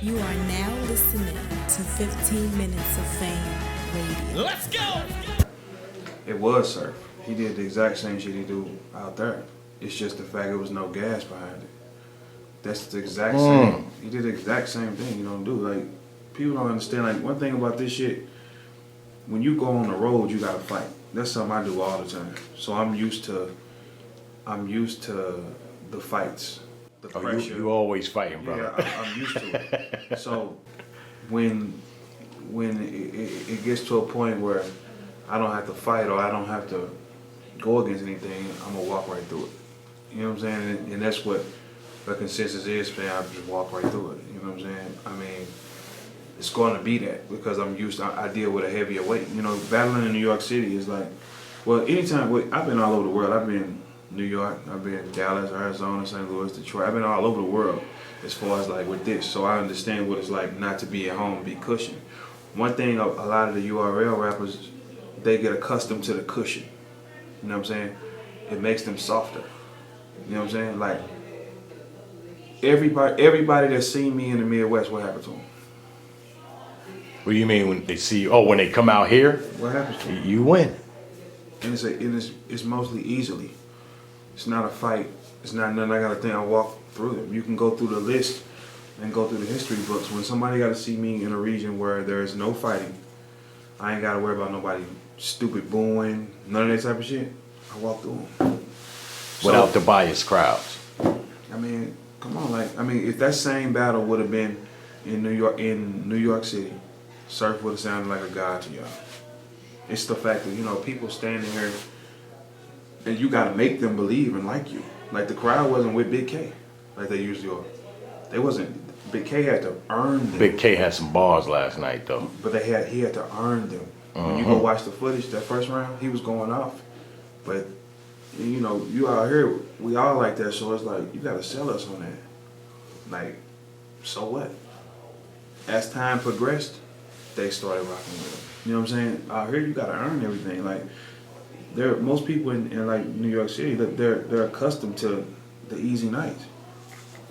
You are now listening to 15 Minutes of Fame Radio. Let's go! It was surf. He did the exact same shit he do out there. It's just the fact there was no gas behind it. That's the exact same. He did the exact same thing you don't do. Like, people don't understand. Like, one thing about this shit, when you go on the road, you gotta fight. That's something I do all the time. So I'm used to the fights. The pressure. You always fighting, brother. Yeah, I'm used to it. So when it gets to a point where I don't have to fight or I don't have to go against anything, I'm gonna walk right through it. You know what I'm saying? And that's what the consensus is, man. I just walk right through it. You know what I'm saying? I mean, it's going to be that because I'm used to, I deal with a heavier weight. You know, battling in New York City is like, well, anytime, I've been all over the world. I've been New York, I've been Dallas, Arizona, St. Louis, Detroit. I've been all over the world as far as like with this. So I understand what it's like not to be at home, be cushioned. One thing, a lot of the URL rappers, they get accustomed to the cushion. You know what I'm saying? It makes them softer. You know what I'm saying? Like, everybody that's seen me in the Midwest, what happened to them? What do you mean when they see you? Oh, when they come out here? What happens to them? You win. And it's mostly easily. It's not a fight. It's not nothing I gotta think. I walk through them. You can go through the list and go through the history books. When somebody gotta see me in a region where there is no fighting, I ain't gotta worry about nobody stupid booing, none of that type of shit. I walk through them. Without the biased crowds. I mean, come on, if that same battle would have been in New York City, Surf would have sounded like a god to y'all. It's the fact that, you know, people standing here and you gotta make them believe and like you. Like, the crowd wasn't with Big K like they usually are. They wasn't. Big K had to earn them. Big K had some bars last night though. But he had to earn them. When you go watch the footage, that first round, he was going off. But, you know, you out here, we all like that, so it's like, you gotta sell us on that. Like, so what? As time progressed, they started rocking with him. You know what I'm saying? Out here, you gotta earn everything. Like, most people in like New York City, they're accustomed to the easy nights.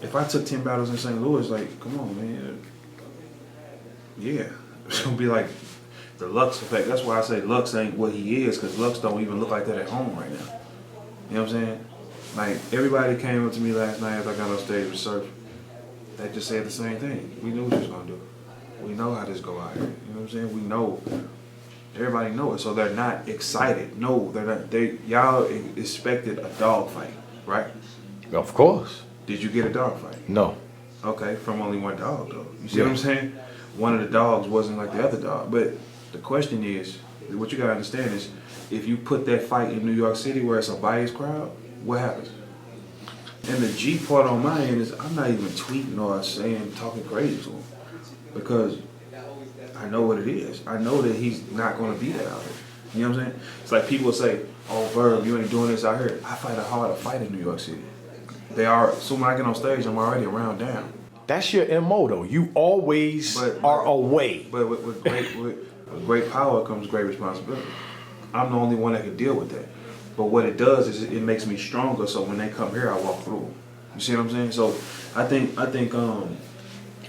If I took 10 battles in St. Louis, like, come on, man. Yeah, it's gonna be like the Lux effect. That's why I say Lux ain't what he is, because Lux don't even look like that at home right now. You know what I'm saying? Like, everybody came up to me last night after I got on stage with Surf. They just said the same thing. We knew what you was gonna do. We know how this go out here. You know what I'm saying? We know. Everybody know it, so they're not excited. No, they're not. Y'all expected a dog fight, right? Of course. Did you get a dog fight? No. Okay, from only one dog though. You see what I'm saying? One of the dogs wasn't like the other dog. But the question is, what you gotta understand is, if you put that fight in New York City where it's a biased crowd, what happens? And the G part on my end is, I'm not even tweeting or talking crazy to him, because I know what it is. I know that he's not gonna be that out here. You know what I'm saying? It's like people say, oh, Verb, you ain't doing this out here. I fight a harder fight in New York City. So when I get on stage, I'm already around down. That's your MO though. You always are away. But with great power comes great responsibility. I'm the only one that can deal with that. But what it does is it makes me stronger, so when they come here, I walk through them. You see what I'm saying? So I think,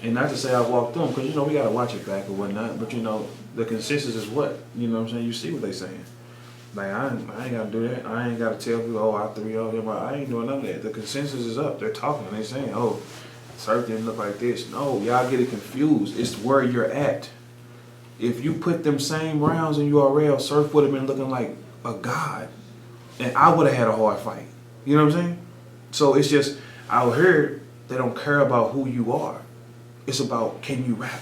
and not to say I walked through them, because, you know, we got to watch it back or whatnot, but, you know, the consensus is what? You know what I'm saying? You see what they saying. Like, I ain't got to do that. I ain't got to tell people, oh, I 3-0 him. I ain't doing none of that. The consensus is up. They're talking. They saying, oh, Surf didn't look like this. No, y'all get it confused. It's where you're at. If you put them same rounds in URL, Surf would have been looking like a god. And I would have had a hard fight. You know what I'm saying? So it's just, out here, they don't care about who you are. It's about, can you rap?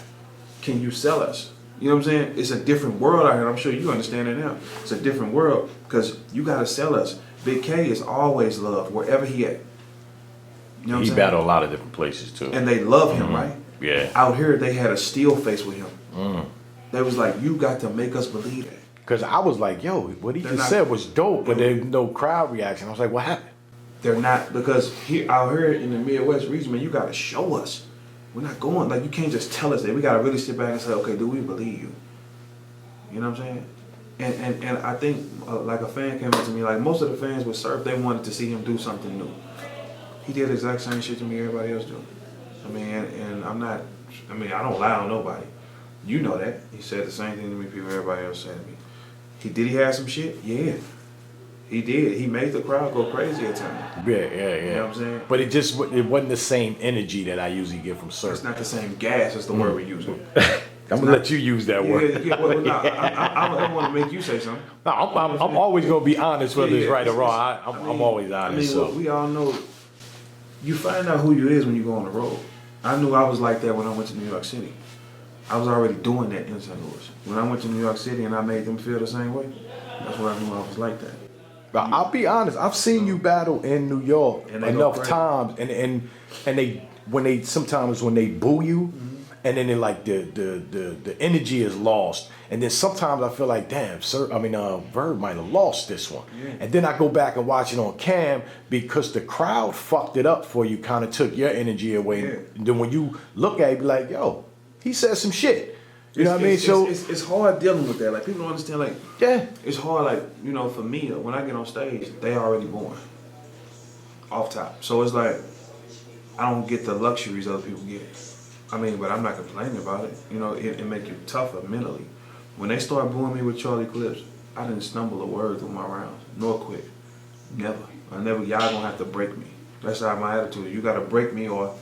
Can you sell us? You know what I'm saying? It's a different world out here. I'm sure you understand it now. It's a different world because you got to sell us. Big K is always loved wherever he at. You know what I'm saying? He battled a lot of different places too. And they love him, right? Yeah. Out here, they had a steel face with him. They was like, you got to make us believe that. Because I was like, yo, what he just said was dope, but there's no crowd reaction. I was like, what happened? They're not, because out here in the Midwest region, man, you got to show us. We're not going, like, you can't just tell us that. We got to really sit back and say, okay, do we believe you? You know what I'm saying? And I think, like, a fan came up to me, like, most of the fans with Surf, they wanted to see him do something new. He did the exact same shit to me everybody else do. I mean, and I'm not. I mean, I don't lie on nobody. You know that. He said the same thing to me. People, everybody else said to me. Did he have some shit? Yeah. He did. He made the crowd go crazy at times. Yeah. You know what I'm saying? But it wasn't the same energy that I usually get from surf. It's not the same gas. That's the word we're using. I'm gonna let you use that word. Well, no, I don't want to make you say something. No, I'm always gonna be honest, whether it's right or wrong. I'm always honest. I mean, we all know. You find out who you is when you go on the road. I knew I was like that when I went to New York City. I was already doing that in St. Louis. When I went to New York City and I made them feel the same way, that's when I knew I was like that. But I'll be honest, I've seen you battle in New York enough times, and they sometimes when they boo you, and then like the energy is lost, and then sometimes I feel like, damn, Verb might have lost this one, and then I go back and watch it on cam because the crowd fucked it up for you, kind of took your energy away, and then when you look at it, be like, yo, he said some shit. You know what I mean? So it's hard dealing with that. Like people don't understand. Like it's hard. Like for me, when I get on stage, they already born off top. So it's like I don't get the luxuries other people get. I mean, but I'm not complaining about it. It make you tougher mentally. When they start booing me with Charlie Clips, I didn't stumble a word through my rounds, nor quit. Never. Y'all gonna have to break me. That's how my attitude is. You gotta break me, or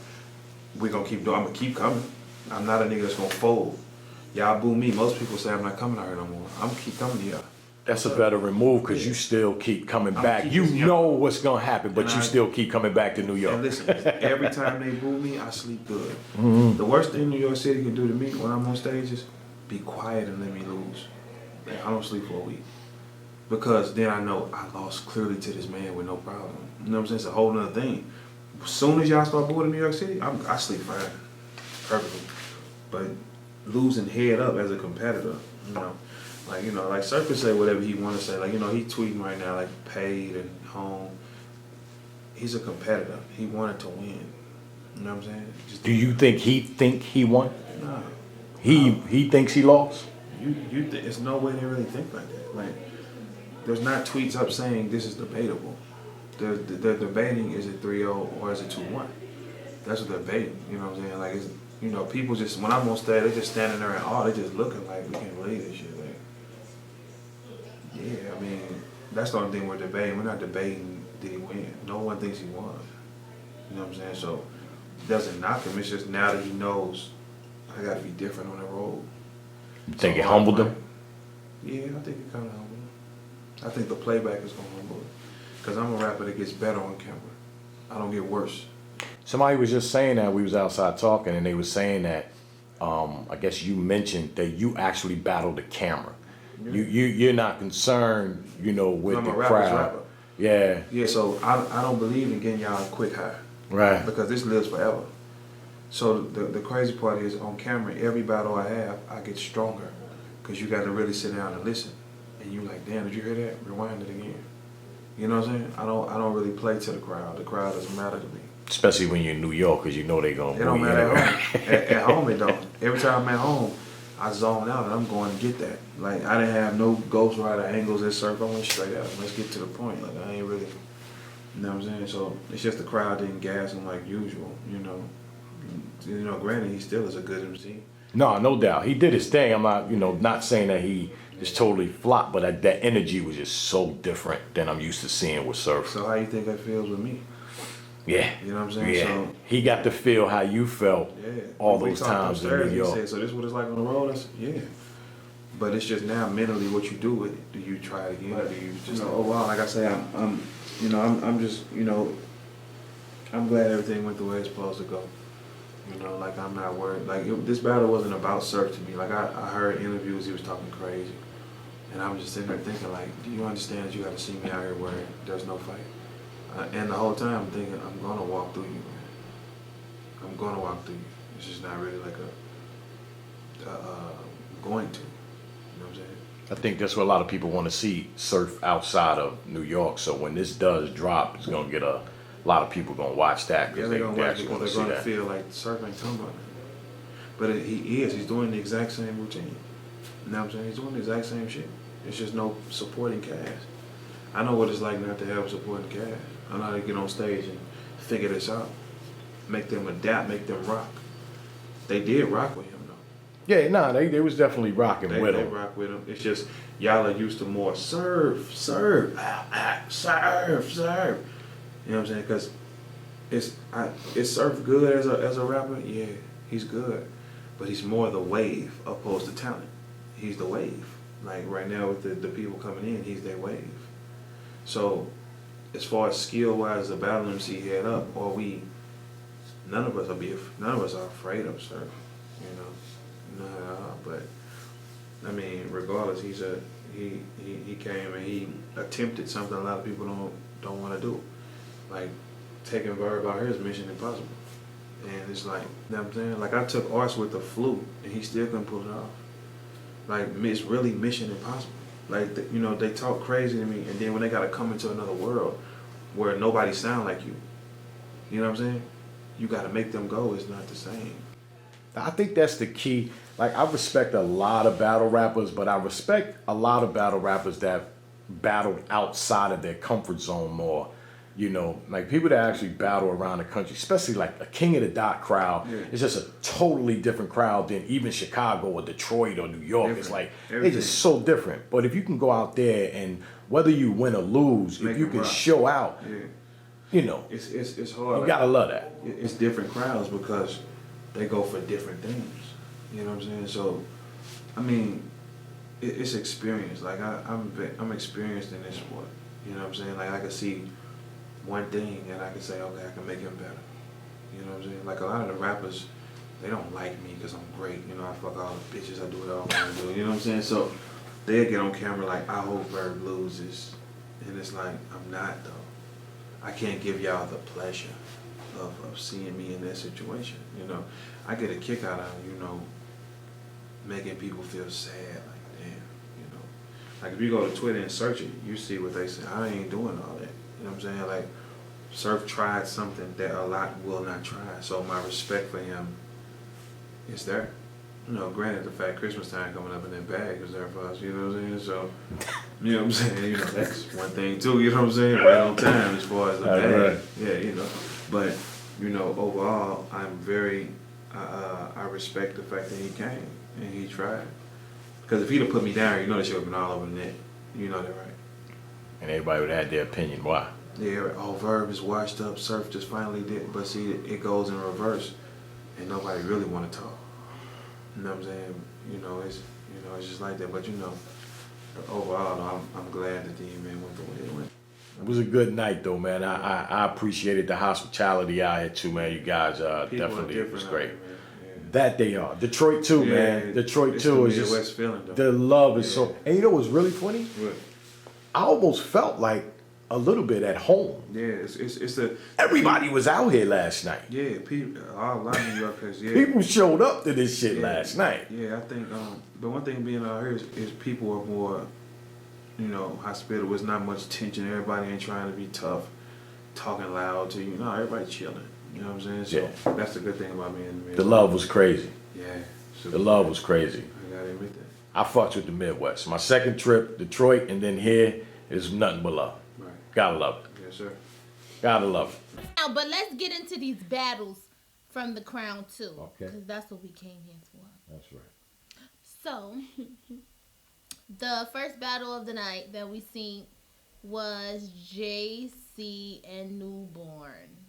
we gonna keep doing. I'm gonna keep coming. I'm not a nigga that's gonna fold. Y'all boo me. Most people say I'm not coming out here no more. I'm gonna keep coming to y'all. That's a better remove because you still keep coming back. You know what's gonna happen, but you still keep coming back to New York. And listen, every time they boo me, I sleep good. The worst thing New York City can do to me when I'm on stage is be quiet and let me lose. Like, I don't sleep for a week. Because then I know I lost clearly to this man with no problem. You know what I'm saying? It's a whole nother thing. As soon as y'all start booing in New York City, I sleep fine. Perfectly. But losing head up as a competitor, like Surf can say whatever he want to say. Like, he tweeting right now, like, paid and home. He's a competitor. He wanted to win. You know what I'm saying? Do you think he won? No. He thinks he lost? There's no way they really think like that. Like, there's not tweets up saying this is debatable. They're debating, is it 3-0 or is it 2-1? That's what they're debating. You know what I'm saying? Like, it's, people just, when I'm on stage, they're just standing there and they're just looking like, we can't believe this shit. Like, yeah, I mean, that's the only thing we're debating. We're not debating, did he win? No one thinks he won. You know what I'm saying? So, it doesn't knock him. It's just now that he knows, I got to be different on the road. You think it humbled him? Yeah, I think it kind of humbled him. I think the playback is going to humble him. Because I'm a rapper that gets better on camera. I don't get worse. Somebody was just saying that, we was outside talking, and they was saying that, I guess you mentioned that you actually battled the camera. Yeah. You're not concerned, with the crowd. Yeah. Yeah, so I don't believe in getting y'all a quick high. Right. Because this lives forever. So the crazy part is, on camera, every battle I have, I get stronger. Because you got to really sit down and listen. And you like, damn, did you hear that? Rewind it again. You know what I'm saying? I don't really play to the crowd. The crowd doesn't matter to me. Especially when you're in New York, because they're going to. It don't matter at home. At home it don't. Every time I'm at home, I zone out and I'm going to get that. Like, I didn't have no Ghost Rider angles at Surf. I went straight out. Let's get to the point. Like, I ain't really, you know what I'm saying? So it's just the crowd didn't gas him like usual, Granted, he still is a good MC. No doubt. He did his thing. I'm not, not saying that he is totally flopped, but that energy was just so different than I'm used to seeing with Surf. So how you think that feels with me? Yeah. You know what I'm saying? Yeah. So, he got to feel how you felt all those times in New York. He said, so this is what it's like on the road? I said, yeah. But it's just now mentally what you do with it. Do you try it again? Or do you just overall, like I say, I'm just, I'm glad everything went the way it's supposed to go. Like, I'm not worried. Like, this battle wasn't about Surf to me. Like, I heard interviews, he was talking crazy. And I was just sitting there thinking, like, do you understand that you got to see me out here where there's no fight? And the whole time I'm thinking, I'm going to walk through you, man. I'm going to walk through you. It's just not really like going to. You know what I'm saying? I think that's what a lot of people want to see, Surf outside of New York. So when this does drop, it's going to get a lot of people going to watch that. Yeah, they're going to watch it because they're going to feel like Surf ain't talking about it. But he is. He's doing the exact same routine. You know what I'm saying? He's doing the exact same shit. It's just no supporting cast. I know what it's like not to have a supporting cast. I know how to get on stage and figure this out. make them adapt, make them rock. They did rock with him though. Yeah, nah, they was definitely rocking with They him. rock with him. It's just y'all are used to more serve. You know what I'm saying? Because is Surf good as a rapper? Yeah, he's good, but he's more the wave opposed to talent. He's the wave. Like right now with the people coming in, he's their wave. So as far as skill wise, the battle MC head up, or none of us are afraid of Surf. You know, but I mean, regardless, he came and he attempted something a lot of people don't want to do, like taking VERB out here is mission impossible. And it's like, you know what I'm saying? Like I took Arts with the flute and he still couldn't pull it off. Like it's really mission impossible. Like they talk crazy to me, and then when they gotta come into another world where nobody sound like you, you know what I'm saying? You gotta make them go. It's not the same. I think that's the key. Like I respect a lot of battle rappers, but I respect a lot of battle rappers that battled outside of their comfort zone more. You know, like people that actually battle around the country, especially like a King of the Dot crowd, it's just a totally different crowd than even Chicago or Detroit or New York. Different. It's like, it's just so different. But if you can go out there and whether you win or lose, if you can show out, you know, it's hard. You gotta love that. It's different crowds because they go for different things. You know what I'm saying? So, I mean, it's experience. Like I'm experienced in this sport. You know what I'm saying? Like I can see one thing and I can say, okay, I can make him better. You know what I'm saying? Like a lot of the rappers, they don't like me because I'm great. You know, I fuck all the bitches, I do what I want to do. You know what I'm saying? So they'll get on camera like, I hope VERB loses. And it's like, I'm not though. I can't give y'all the pleasure of seeing me in that situation. You know, I get a kick out of, making people feel sad. Like, damn, Like if you go to Twitter and search it, you see what they say. I ain't doing all that. You know what I'm saying? Like, Surf tried something that a lot will not try. So my respect for him is there. Granted the fact Christmas time coming up in that bag is there for us, you know what I'm saying? So, you know what I'm saying? That's one thing too, you know what I'm saying? Right on time as far as the bag. Right. Yeah, But, overall, I'm very, I respect the fact that he came and he tried. Because if he'd have put me down, that should have been all over the net. You know that, right? And everybody would have had their opinion. Why? Yeah, VERB is washed up, Surf just finally did. But see, it goes in reverse, and nobody really want to talk. You know what I'm saying? It's just like that. But overall, I'm glad that the man went the way it went. It was a good night though, man. I appreciated the hospitality out here too, man. You guys definitely, it was great. That they are. Detroit too, man. Detroit too is just feeling, the love is so. And you know what's really funny? What? I almost felt like a little bit at home. Yeah, everybody was out here last night. Yeah, people, a lot of New Yorkers. Yeah, people showed up to this shit last night. Yeah, I think the one thing being out here is people are more, hospitable. There's not much tension. Everybody ain't trying to be tough, talking loud to you. No, everybody chilling. You know what I'm saying? So that's the good thing about being in the Midwest. The love was crazy. Yeah. The love was crazy. I gotta admit that. I fucked with the Midwest. My second trip, Detroit, and then here is nothing but love. Right. Gotta love it. Yes, sir. Gotta love it. Now, but let's get into these battles from the Crown too. Okay. Because that's what we came here for. That's right. So, the first battle of the night that we seen was JC and Newborn.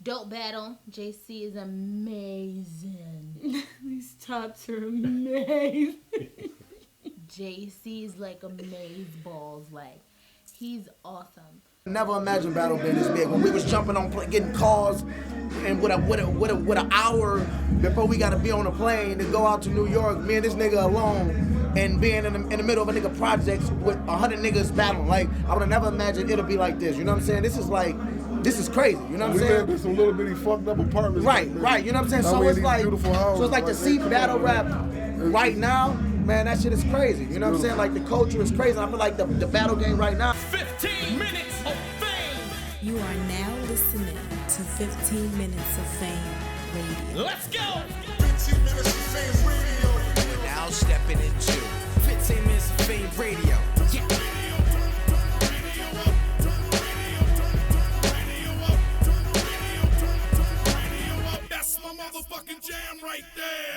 Dope battle. JC is amazing. These tops are amazing. JC is like amazeballs. Like, he's awesome. Never imagined battle being this big. When we was jumping on, getting calls, and with an hour before we got to be on a plane to go out to New York, me and this nigga alone, and being in the middle of a nigga projects with 100 niggas battling. Like, I would have never imagined it'll be like this. You know what I'm saying? This is crazy. You know what I'm saying? We lived in some little bitty fucked up apartments. Right. You know what I'm saying? So it's like to see battle rap right now, man, that shit is crazy. You know what I'm saying? Like, the culture is crazy. I feel like the battle game right now. 15 minutes of fame. You are now listening to 15 Minutes of Fame Radio. Let's go. 15 minutes of fame radio. We're now stepping into 15 minutes of fame radio. Yeah. motherfucking jam right there.